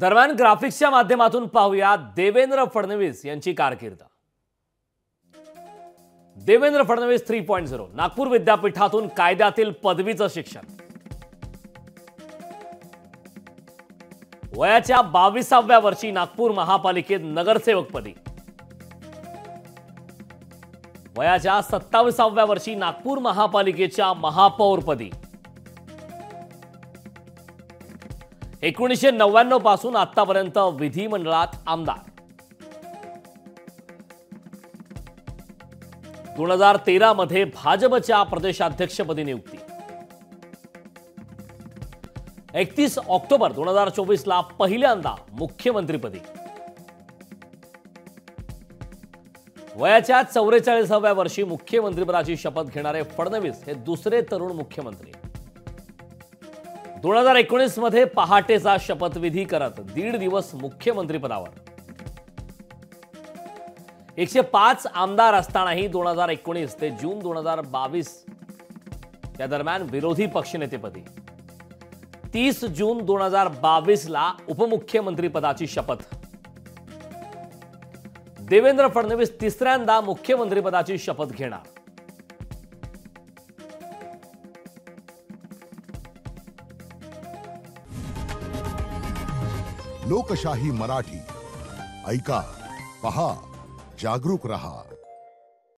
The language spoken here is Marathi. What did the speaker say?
दरम्यान ग्राफिक्सच्या माध्यमातून पाहूया देवेंद्र फडणवीस यांची कारकीर्द। देवेंद्र फडणवीस 3.0 नागपूर विद्यापीठातून कायद्यातील पदवीचं शिक्षण। वयाच्या 22व्या वर्षी नागपूर महापालिकेत नगरसेवकपदी। वयाच्या 27व्या वर्षी नागपूर महापालिकेच्या महापौरपदी। 1999 पासून आतापर्यंत विधिमंडळात आमदार। 2013 मध्ये भाजपच्या प्रदेशाध्यक्षपदी नियुक्ती। 31 ऑक्टोबर 2024 ला पहिल्यांदा मुख्यमंत्रीपदी। वयाच्या 44व्या वर्षी मुख्यमंत्रीपदाची शपथ घेणारे फडणवीस हे दुसरे तरुण मुख्यमंत्री। 2019 मध्ये पहाटेचा शपथविधी करत 1.5 दिवस मुख्यमंत्रीपदावर। 105 आमदार असतानाही 2019 ते जून 2022 या दरम्यान विरोधी पक्षनेतेपदी। 30 जून 2022 ला उपमुख्यमंत्रीपदाची शपथ। देवेंद्र फडणवीस तिसऱ्यांदा मुख्यमंत्रीपदाची शपथ घेणार। लोकशाही मराठी ऐका, पहा, जागरूक रहा।